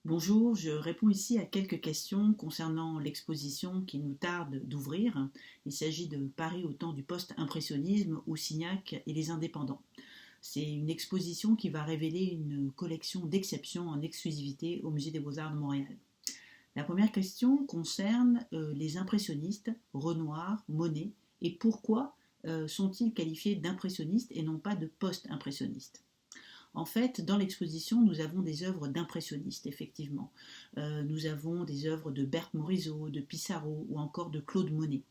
Bonjour, je réponds ici à quelques questions concernant l'exposition qui nous tarde d'ouvrir. Il s'agit de Paris au temps du post-impressionnisme ou Signac et les indépendants. C'est une exposition qui va révéler une collection d'exceptions en exclusivité au Musée des Beaux-Arts de Montréal. La première question concerne les impressionnistes, Renoir, Monet, et pourquoi sont-ils qualifiés d'impressionnistes et non pas de post-impressionnistes. En fait, dans l'exposition, nous avons des œuvres d'impressionnistes, effectivement. Nous avons des œuvres de Berthe Morisot, de Pissarro ou encore de Claude Monet.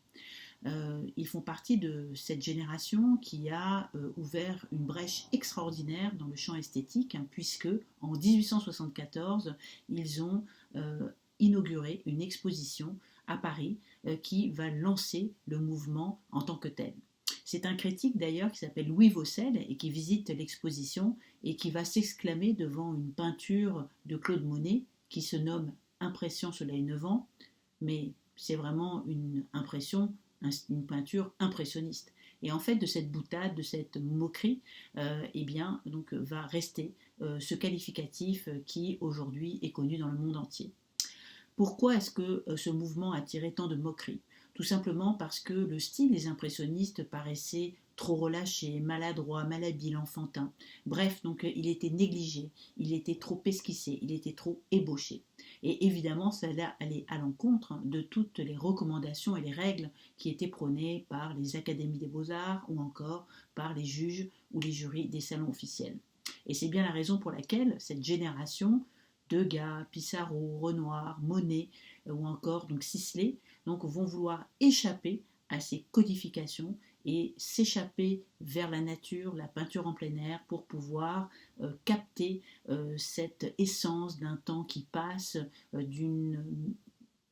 Ils font partie de cette génération qui a ouvert une brèche extraordinaire dans le champ esthétique, puisque en 1874, ils ont inauguré une exposition à Paris qui va lancer le mouvement en tant que tel. C'est un critique d'ailleurs qui s'appelle Louis Vaucel et qui visite l'exposition et qui va s'exclamer devant une peinture de Claude Monet qui se nomme Impression Soleil Levant, mais c'est vraiment une peinture impressionniste. Et en fait, de cette boutade, de cette moquerie, eh bien, donc, va rester ce qualificatif qui aujourd'hui est connu dans le monde entier. Pourquoi est-ce que ce mouvement a attiré tant de moqueries? Tout simplement parce que le style des impressionnistes paraissait trop relâché, maladroit, malhabile, enfantin. Bref, donc il était négligé, il était trop esquissé, il était trop ébauché. Et évidemment, cela allait à l'encontre de toutes les recommandations et les règles qui étaient prônées par les académies des beaux-arts ou encore par les juges ou les jurys des salons officiels. Et c'est bien la raison pour laquelle cette génération Degas, Pissarro, Renoir, Monet ou encore donc Sisley vont vouloir échapper à ces codifications et s'échapper vers la nature, la peinture en plein air pour pouvoir capter cette essence d'un temps qui passe, d'une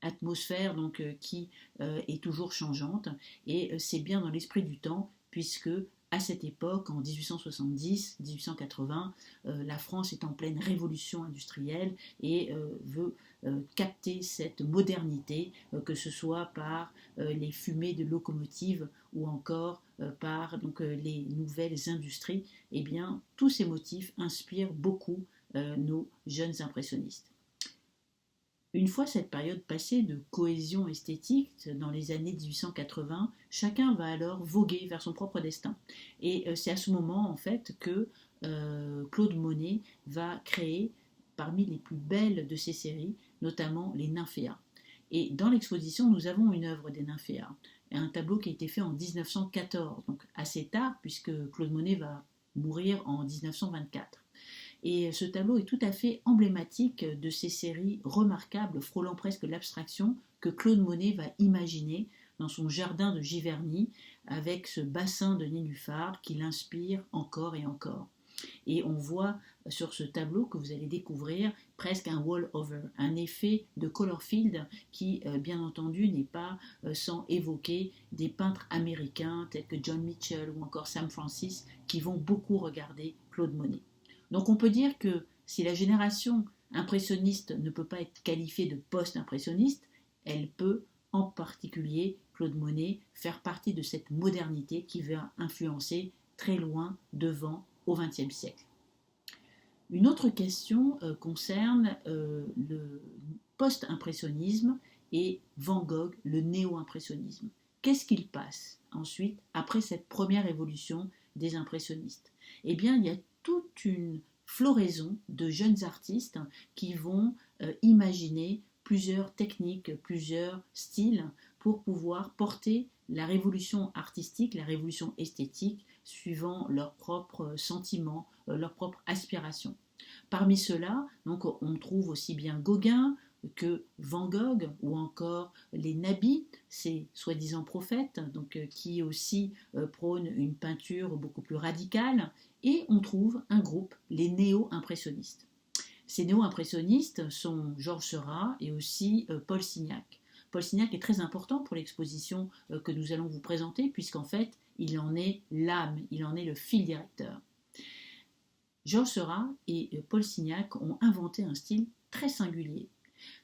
atmosphère qui est toujours changeante et c'est bien dans l'esprit du temps puisque à cette époque, en 1870-1880, la France est en pleine révolution industrielle et veut capter cette modernité, que ce soit par les fumées de locomotives ou encore par les nouvelles industries. Eh bien, tous ces motifs inspirent beaucoup nos jeunes impressionnistes. Une fois cette période passée de cohésion esthétique, dans les années 1880, chacun va alors voguer vers son propre destin. Et c'est à ce moment, en fait, que Claude Monet va créer parmi les plus belles de ses séries, notamment les Nymphéas. Et dans l'exposition, nous avons une œuvre des Nymphéas, un tableau qui a été fait en 1914, donc assez tard, puisque Claude Monet va mourir en 1924. Et ce tableau est tout à fait emblématique de ces séries remarquables, frôlant presque l'abstraction, que Claude Monet va imaginer dans son jardin de Giverny, avec ce bassin de nénuphars qui l'inspire encore et encore. Et on voit sur ce tableau que vous allez découvrir presque un wall-over, un effet de color field qui, bien entendu, n'est pas sans évoquer des peintres américains tels que John Mitchell ou encore Sam Francis qui vont beaucoup regarder Claude Monet. Donc on peut dire que si la génération impressionniste ne peut pas être qualifiée de post-impressionniste, elle peut en particulier, Claude Monet, faire partie de cette modernité qui va influencer très loin devant au XXe siècle. Une autre question concerne le post-impressionnisme et Van Gogh, le néo-impressionnisme. Qu'est-ce qu'il passe ensuite après cette première évolution des impressionnistes? Eh bien, il y a toute une floraison de jeunes artistes qui vont imaginer plusieurs techniques, plusieurs styles pour pouvoir porter la révolution artistique, la révolution esthétique, suivant leurs propres sentiments, leurs propres aspirations. Parmi ceux-là, donc, on trouve aussi bien Gauguin que Van Gogh ou encore les nabis, ces soi-disant prophètes, qui aussi prônent une peinture beaucoup plus radicale, et on trouve un groupe, les néo-impressionnistes. Ces néo-impressionnistes sont Georges Seurat et aussi Paul Signac. Paul Signac est très important pour l'exposition que nous allons vous présenter, puisqu'en fait, il en est l'âme, il en est le fil directeur. Georges Seurat et Paul Signac ont inventé un style très singulier.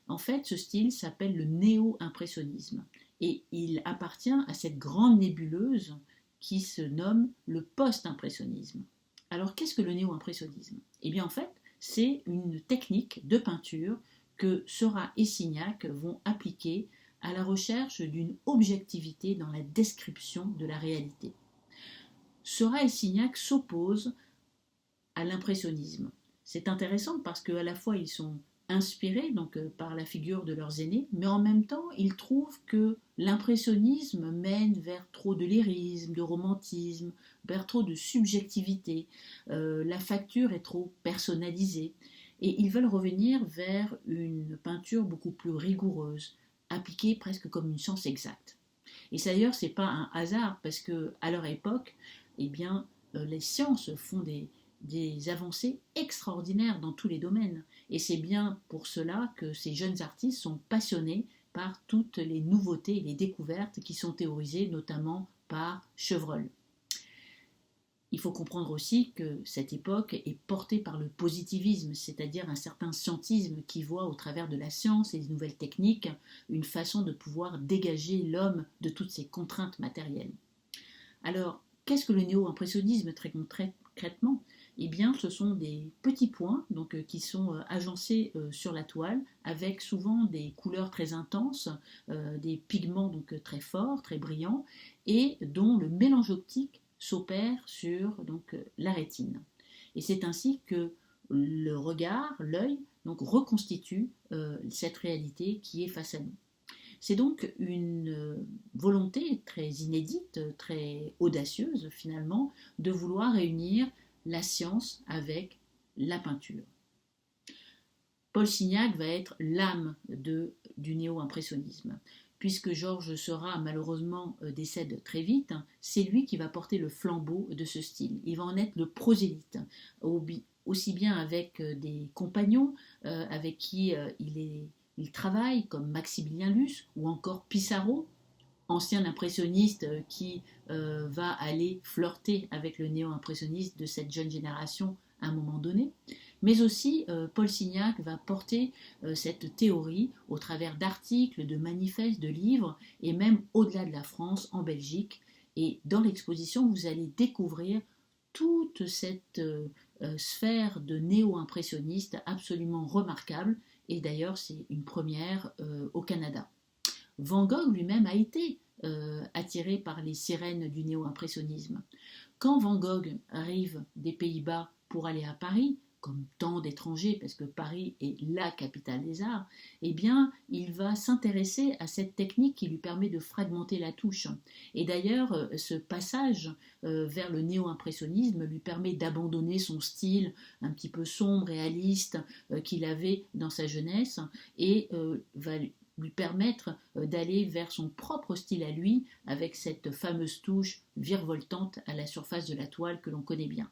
En fait, ce style s'appelle le néo-impressionnisme et il appartient à cette grande nébuleuse qui se nomme le post-impressionnisme. Alors, qu'est-ce que le néo-impressionnisme? Eh bien, en fait, c'est une technique de peinture que Seurat et Signac vont appliquer à la recherche d'une objectivité dans la description de la réalité. Seurat et Signac s'opposent à l'impressionnisme. C'est intéressant parce qu'à la fois ils sont inspirés par la figure de leurs aînés, mais en même temps ils trouvent que l'impressionnisme mène vers trop de lyrisme, de romantisme, vers trop de subjectivité, la facture est trop personnalisée, et ils veulent revenir vers une peinture beaucoup plus rigoureuse, appliquée presque comme une science exacte. Et ça, d'ailleurs, c'est pas un hasard, parce que à leur époque, eh bien, les sciences font des avancées extraordinaires dans tous les domaines. Et c'est bien pour cela que ces jeunes artistes sont passionnés par toutes les nouveautés et les découvertes qui sont théorisées notamment par Chevreul. Il faut comprendre aussi que cette époque est portée par le positivisme, c'est-à-dire un certain scientisme qui voit au travers de la science et des nouvelles techniques une façon de pouvoir dégager l'homme de toutes ses contraintes matérielles. Alors, qu'est-ce que le néo-impressionnisme très concrètement ? Eh bien, ce sont des petits points qui sont agencés sur la toile avec souvent des couleurs très intenses, des pigments très forts, très brillants, et dont le mélange optique s'opère sur la rétine. Et c'est ainsi que le regard, l'œil, reconstitue cette réalité qui est face à nous. C'est donc une volonté très inédite, très audacieuse finalement, de vouloir réunir la science avec la peinture. Paul Signac va être l'âme du néo-impressionnisme. Puisque Georges Seurat malheureusement décède très vite, c'est lui qui va porter le flambeau de ce style. Il va en être le prosélyte, aussi bien avec des compagnons avec qui il travaille, comme Maximilien Luce ou encore Pissarro, ancien impressionniste qui va aller flirter avec le néo-impressionniste de cette jeune génération à un moment donné. Mais aussi, Paul Signac va porter cette théorie au travers d'articles, de manifestes, de livres, et même au-delà de la France, en Belgique. Et dans l'exposition, vous allez découvrir toute cette sphère de néo-impressionnistes absolument remarquable. Et d'ailleurs, c'est une première au Canada. Van Gogh lui-même a été attiré par les sirènes du néo-impressionnisme. Quand Van Gogh arrive des Pays-Bas pour aller à Paris, comme tant d'étrangers, parce que Paris est la capitale des arts, eh bien, il va s'intéresser à cette technique qui lui permet de fragmenter la touche. Et d'ailleurs, ce passage vers le néo-impressionnisme lui permet d'abandonner son style un petit peu sombre, réaliste, qu'il avait dans sa jeunesse, et va lui permettre d'aller vers son propre style à lui, avec cette fameuse touche virevoltante à la surface de la toile que l'on connaît bien.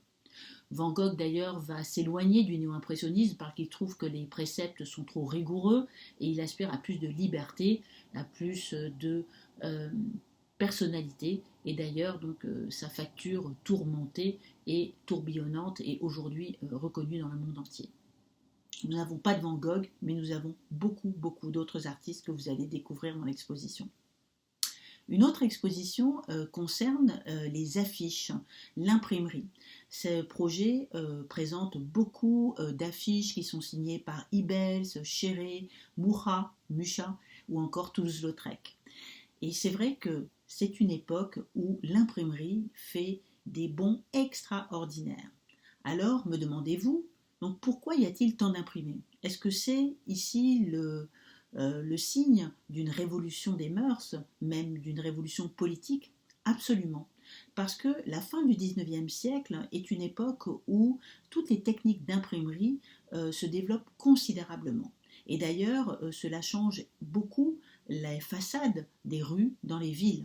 Van Gogh d'ailleurs va s'éloigner du néo-impressionnisme parce qu'il trouve que les préceptes sont trop rigoureux et il aspire à plus de liberté, à plus de personnalité, et d'ailleurs sa facture tourmentée et tourbillonnante est aujourd'hui reconnue dans le monde entier. Nous n'avons pas de Van Gogh, mais nous avons beaucoup d'autres artistes que vous allez découvrir dans l'exposition. Une autre exposition concerne les affiches, l'imprimerie. Ce projet présente beaucoup d'affiches qui sont signées par Ibels, Chéré, Mucha ou encore Toulouse-Lautrec. Et c'est vrai que c'est une époque où l'imprimerie fait des bonds extraordinaires. Alors, me demandez-vous, donc pourquoi y a-t-il tant d'imprimés ? Est-ce que c'est ici le signe d'une révolution des mœurs, même d'une révolution politique? Absolument. Parce que la fin du XIXe siècle est une époque où toutes les techniques d'imprimerie se développent considérablement. Et d'ailleurs, cela change beaucoup les façades des rues dans les villes.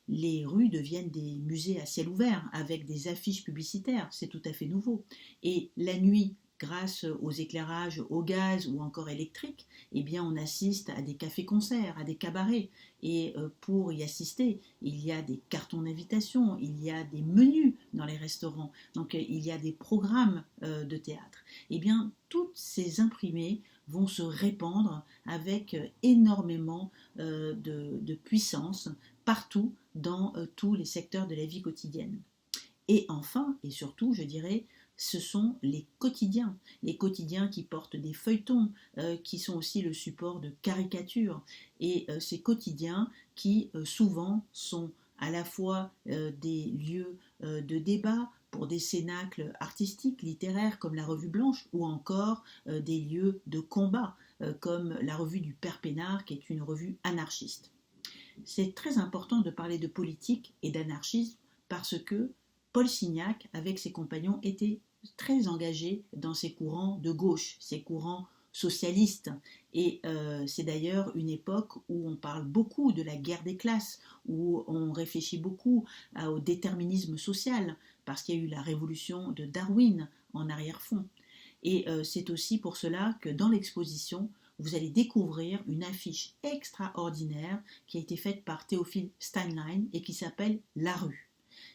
Les rues deviennent des musées à ciel ouvert avec des affiches publicitaires, c'est tout à fait nouveau. Et la nuit, grâce aux éclairages au gaz ou encore électriques, eh bien on assiste à des cafés-concerts, à des cabarets. Et pour y assister, il y a des cartons d'invitation, il y a des menus dans les restaurants, donc il y a des programmes de théâtre. Eh bien, toutes ces imprimés vont se répandre avec énormément de puissance partout dans tous les secteurs de la vie quotidienne. Et enfin, et surtout, je dirais, ce sont les quotidiens qui portent des feuilletons, qui sont aussi le support de caricatures, et ces quotidiens qui souvent sont à la fois des lieux de débat pour des cénacles artistiques, littéraires comme la Revue Blanche, ou encore des lieux de combat comme la Revue du Père Pénard, qui est une revue anarchiste. C'est très important de parler de politique et d'anarchisme parce que Paul Signac, avec ses compagnons, était très engagé dans ces courants de gauche, ces courants socialistes. Et c'est d'ailleurs une époque où on parle beaucoup de la guerre des classes, où on réfléchit beaucoup au déterminisme social, parce qu'il y a eu la révolution de Darwin en arrière-fond. Et c'est aussi pour cela que dans l'exposition, vous allez découvrir une affiche extraordinaire qui a été faite par Théophile Steinlein et qui s'appelle La rue.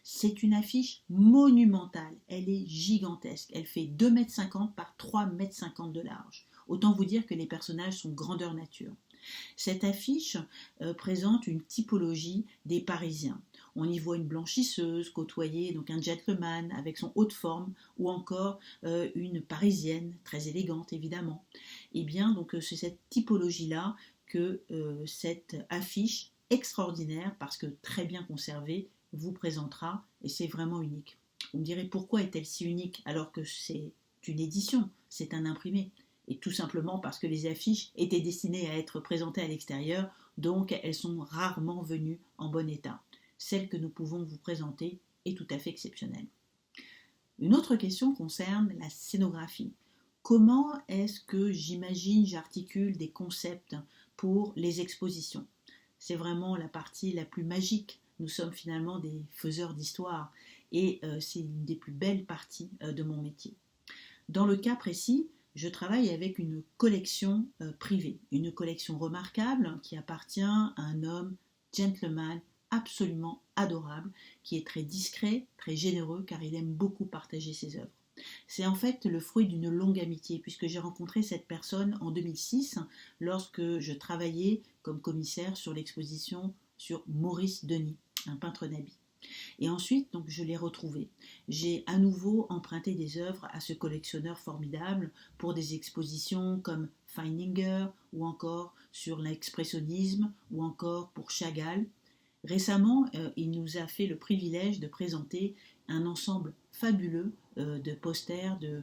C'est une affiche monumentale, elle est gigantesque, elle fait 2,50 m par 3,50 m de large. Autant vous dire que les personnages sont grandeur nature. Cette affiche présente une typologie des Parisiens. On y voit une blanchisseuse côtoyer donc un gentleman avec son haut de forme, ou encore une Parisienne très élégante évidemment. Et bien donc c'est cette typologie-là que cette affiche extraordinaire, parce que très bien conservée, vous présentera, et c'est vraiment unique. Vous me direz pourquoi est-elle si unique alors que c'est une édition, c'est un imprimé? Et tout simplement parce que les affiches étaient destinées à être présentées à l'extérieur, donc elles sont rarement venues en bon état. Celle que nous pouvons vous présenter est tout à fait exceptionnelle. Une autre question concerne la scénographie. Comment est-ce que j'articule des concepts pour les expositions? C'est vraiment la partie la plus magique. Nous sommes finalement des faiseurs d'histoire et c'est une des plus belles parties de mon métier. Dans le cas précis, je travaille avec une collection privée, une collection remarquable qui appartient à un homme gentleman absolument adorable, qui est très discret, très généreux, car il aime beaucoup partager ses œuvres. C'est en fait le fruit d'une longue amitié, puisque j'ai rencontré cette personne en 2006, lorsque je travaillais comme commissaire sur l'exposition sur Maurice Denis, un peintre d'habits. Et ensuite, donc, je l'ai retrouvé. J'ai à nouveau emprunté des œuvres à ce collectionneur formidable pour des expositions comme Feininger, ou encore sur l'expressionnisme, ou encore pour Chagall. Récemment, il nous a fait le privilège de présenter un ensemble fabuleux de posters, de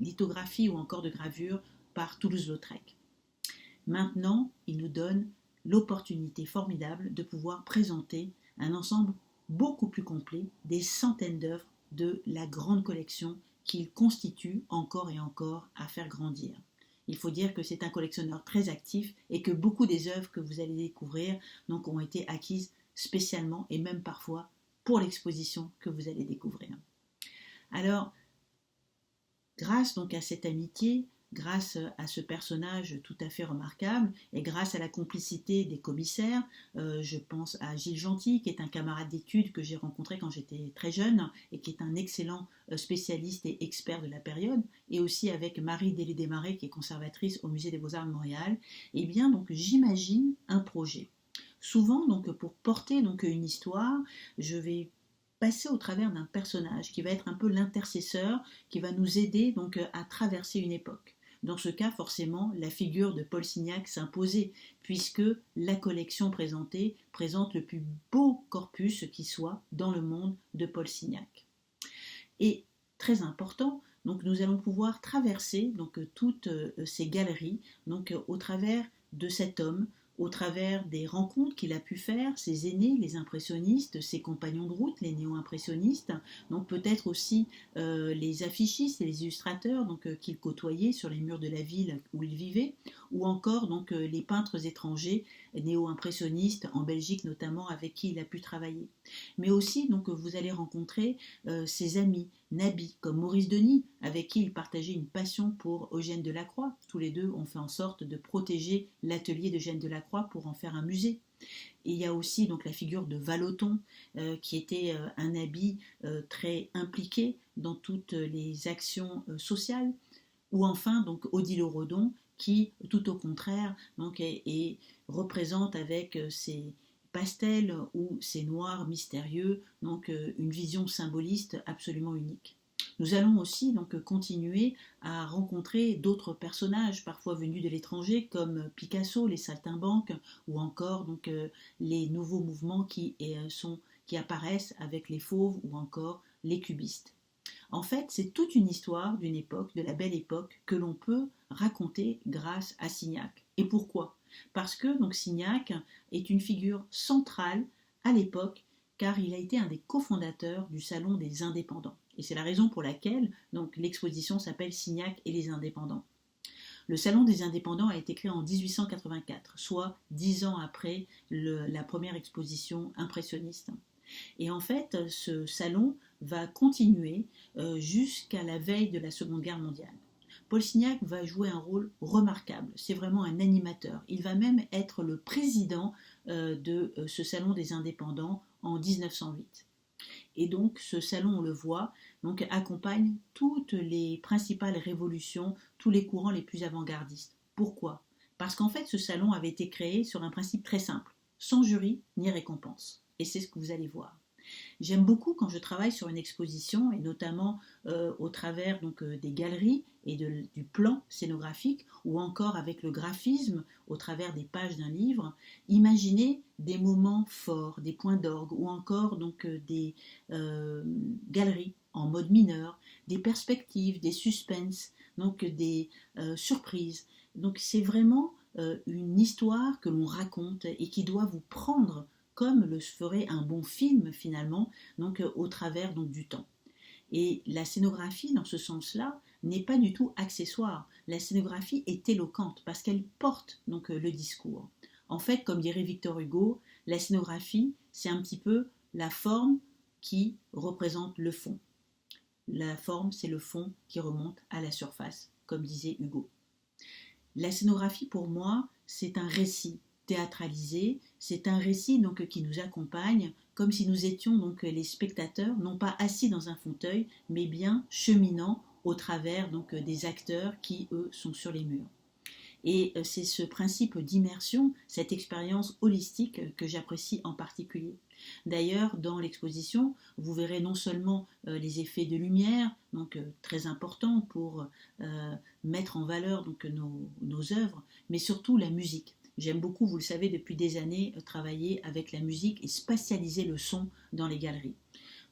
lithographies ou encore de gravures par Toulouse-Lautrec. Maintenant, il nous donne l'opportunité formidable de pouvoir présenter un ensemble beaucoup plus complet, des centaines d'œuvres de la grande collection qu'il constitue encore et encore à faire grandir. Il faut dire que c'est un collectionneur très actif et que beaucoup des œuvres que vous allez découvrir donc, ont été acquises spécialement et même parfois pour l'exposition que vous allez découvrir. Alors, grâce donc à cette amitié, grâce à ce personnage tout à fait remarquable et grâce à la complicité des commissaires, je pense à Gilles Gentil, qui est un camarade d'études que j'ai rencontré quand j'étais très jeune et qui est un excellent spécialiste et expert de la période, et aussi avec Marie Délé-Desmarais, qui est conservatrice au Musée des Beaux-Arts de Montréal. Et bien donc j'imagine un projet. Souvent donc pour porter donc une histoire, je vais passer au travers d'un personnage qui va être un peu l'intercesseur, qui va nous aider donc à traverser une époque. Dans ce cas, forcément, la figure de Paul Signac s'imposait, puisque la collection présentée présente le plus beau corpus qui soit dans le monde de Paul Signac. Et très important, donc nous allons pouvoir traverser donc toutes ces galeries donc au travers de cet homme, au travers des rencontres qu'il a pu faire, ses aînés, les impressionnistes, ses compagnons de route, les néo-impressionnistes, donc peut-être aussi les affichistes et les illustrateurs donc, qu'il côtoyait sur les murs de la ville où il vivait, ou encore donc, les peintres étrangers, néo-impressionnistes, en Belgique notamment, avec qui il a pu travailler. Mais aussi, donc, vous allez rencontrer ses amis, nabis, comme Maurice Denis, avec qui il partageait une passion pour Eugène Delacroix. Tous les deux ont fait en sorte de protéger l'atelier d'Eugène Delacroix pour en faire un musée. Et il y a aussi donc la figure de Vallotton, qui était un nabis très impliqué dans toutes les actions sociales. Ou enfin donc Odile Redon, qui tout au contraire donc, représente avec ses pastel où c'est noir, mystérieux, donc une vision symboliste absolument unique. Nous allons aussi donc continuer à rencontrer d'autres personnages, parfois venus de l'étranger, comme Picasso, les saltimbanques, ou encore donc les nouveaux mouvements qui apparaissent avec les fauves ou encore les cubistes. En fait, c'est toute une histoire d'une époque, de la belle époque, que l'on peut raconter grâce à Signac. Et pourquoi? Parce que donc Signac est une figure centrale à l'époque, car il a été un des cofondateurs du Salon des Indépendants. Et c'est la raison pour laquelle donc l'exposition s'appelle Signac et les Indépendants. Le Salon des Indépendants a été créé en 1884, soit 10 ans après la première exposition impressionniste. Et en fait, ce salon va continuer jusqu'à la veille de la Seconde Guerre mondiale. Paul Signac va jouer un rôle remarquable, c'est vraiment un animateur. Il va même être le président de ce Salon des Indépendants en 1908. Et donc ce salon, on le voit, donc, accompagne toutes les principales révolutions, tous les courants les plus avant-gardistes. Pourquoi? Parce qu'en fait, ce salon avait été créé sur un principe très simple, sans jury ni récompense. Et c'est ce que vous allez voir. J'aime beaucoup quand je travaille sur une exposition, et notamment au travers donc, des galeries et du plan scénographique, ou encore avec le graphisme au travers des pages d'un livre, imaginer des moments forts, des points d'orgue, ou encore donc, des galeries en mode mineur, des perspectives, des suspens, donc des surprises. Donc c'est vraiment une histoire que l'on raconte et qui doit vous prendre comme le ferait un bon film finalement, donc au travers donc, du temps. Et la scénographie, dans ce sens-là, n'est pas du tout accessoire. La scénographie est éloquente parce qu'elle porte donc le discours. En fait, comme dirait Victor Hugo, la scénographie, c'est un petit peu la forme qui représente le fond. La forme, c'est le fond qui remonte à la surface, comme disait Hugo. La scénographie, pour moi, c'est un récit théâtralisé, c'est un récit donc qui nous accompagne comme si nous étions donc les spectateurs, non pas assis dans un fauteuil, mais bien cheminant au travers donc des acteurs qui eux sont sur les murs. Et c'est ce principe d'immersion, cette expérience holistique que j'apprécie en particulier. D'ailleurs, dans l'exposition, vous verrez non seulement les effets de lumière, donc très importants pour mettre en valeur donc, nos œuvres, mais surtout la musique. J'aime beaucoup, vous le savez, depuis des années, travailler avec la musique et spatialiser le son dans les galeries.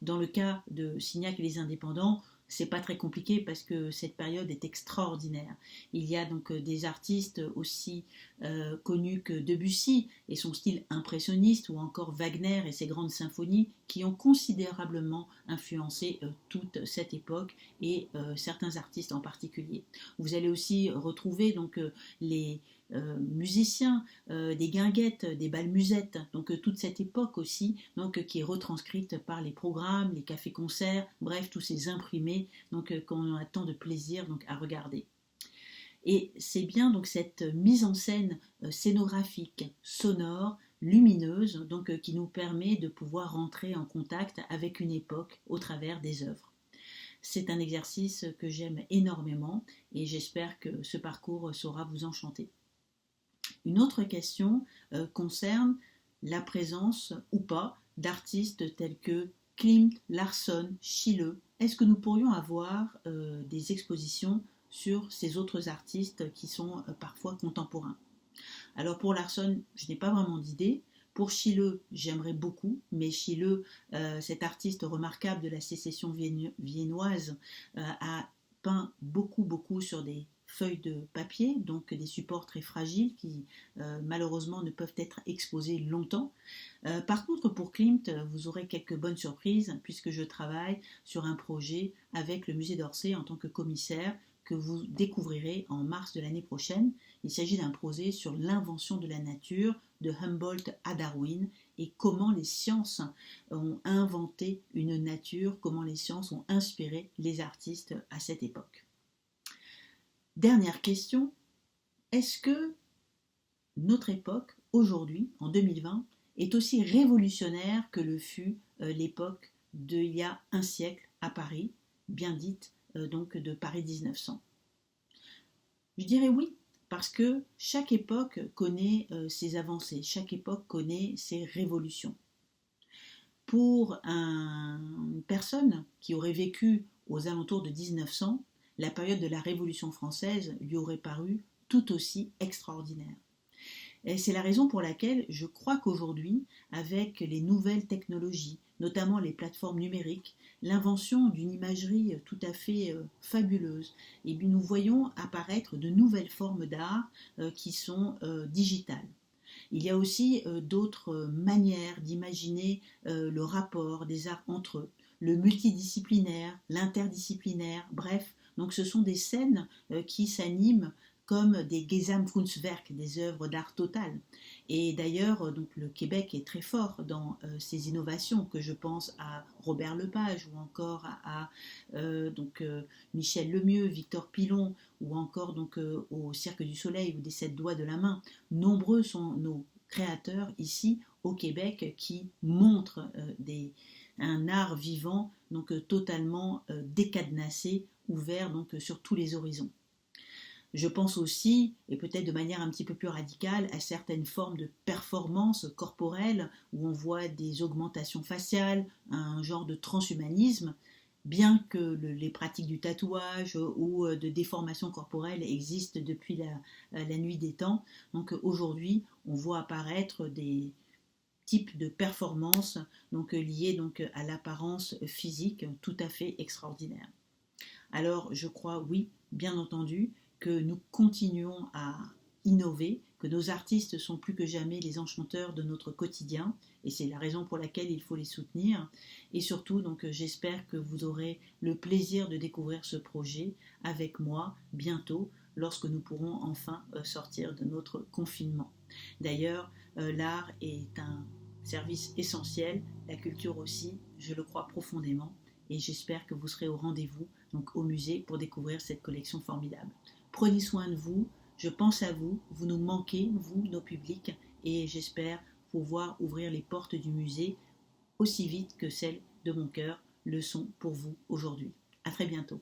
Dans le cas de Signac et les Indépendants, c'est pas très compliqué parce que cette période est extraordinaire. Il y a donc des artistes aussi connus que Debussy et son style impressionniste, ou encore Wagner et ses grandes symphonies, qui ont considérablement influencé toute cette époque et certains artistes en particulier. Vous allez aussi retrouver donc les musiciens, des guinguettes, des bal-musettes, donc toute cette époque aussi, donc qui est retranscrite par les programmes, les cafés-concerts, bref, tous ces imprimés, donc qu'on a tant de plaisir donc à regarder. Et c'est bien donc cette mise en scène scénographique, sonore, lumineuse, donc qui nous permet de pouvoir rentrer en contact avec une époque au travers des œuvres. C'est un exercice que j'aime énormément et j'espère que ce parcours saura vous enchanter. Une autre question concerne la présence ou pas d'artistes tels que Klimt, Larsson, Schiele. Est-ce que nous pourrions avoir des expositions sur ces autres artistes qui sont parfois contemporains? Alors pour Larsson, je n'ai pas vraiment d'idée. Pour Schiele, j'aimerais beaucoup, mais Schiele, cet artiste remarquable de la sécession viennoise, a peint beaucoup sur des feuilles de papier, donc des supports très fragiles qui malheureusement ne peuvent être exposés longtemps. Par contre, pour Klimt, vous aurez quelques bonnes surprises puisque je travaille sur un projet avec le musée d'Orsay en tant que commissaire que vous découvrirez en mars de l'année prochaine. Il s'agit d'un projet sur l'invention de la nature de Humboldt à Darwin et comment les sciences ont inventé une nature, comment les sciences ont inspiré les artistes à cette époque. Dernière question, est-ce que notre époque, aujourd'hui, en 2020, est aussi révolutionnaire que le fut l'époque d'il y a un siècle à Paris, bien dite donc de Paris 1900? Je dirais oui, parce que chaque époque connaît ses avancées, chaque époque connaît ses révolutions. Pour une personne qui aurait vécu aux alentours de 1900, la période de la Révolution française lui aurait paru tout aussi extraordinaire. Et c'est la raison pour laquelle je crois qu'aujourd'hui, avec les nouvelles technologies, notamment les plateformes numériques, l'invention d'une imagerie tout à fait fabuleuse, et nous voyons apparaître de nouvelles formes d'art qui sont digitales. Il y a aussi d'autres manières d'imaginer le rapport des arts entre eux, le multidisciplinaire, l'interdisciplinaire, bref, donc ce sont des scènes qui s'animent comme des Gesamtkunstwerk, des œuvres d'art total. Et d'ailleurs, donc le Québec est très fort dans ces innovations, que je pense à Robert Lepage ou encore à Michel Lemieux, Victor Pilon, ou encore au Cirque du Soleil ou des 7 doigts de la main. Nombreux sont nos créateurs ici au Québec qui montrent un art vivant totalement décadenassé, ouvert sur tous les horizons. Je pense aussi, et peut-être de manière un petit peu plus radicale, à certaines formes de performance corporelle où on voit des augmentations faciales, un genre de transhumanisme, bien que les pratiques du tatouage ou de déformation corporelle existent depuis la nuit des temps. Donc aujourd'hui, on voit apparaître des types de performances liées à l'apparence physique tout à fait extraordinaire. Alors je crois, oui, bien entendu, que nous continuons à innover, que nos artistes sont plus que jamais les enchanteurs de notre quotidien, et c'est la raison pour laquelle il faut les soutenir. Et surtout, j'espère que vous aurez le plaisir de découvrir ce projet avec moi bientôt, lorsque nous pourrons enfin sortir de notre confinement. D'ailleurs, l'art est un service essentiel, la culture aussi, je le crois profondément, et j'espère que vous serez au rendez-vous, au musée, pour découvrir cette collection formidable. Prenez soin de vous, je pense à vous, vous nous manquez, vous, nos publics, et j'espère pouvoir ouvrir les portes du musée aussi vite que celles de mon cœur le sont pour vous aujourd'hui. À très bientôt.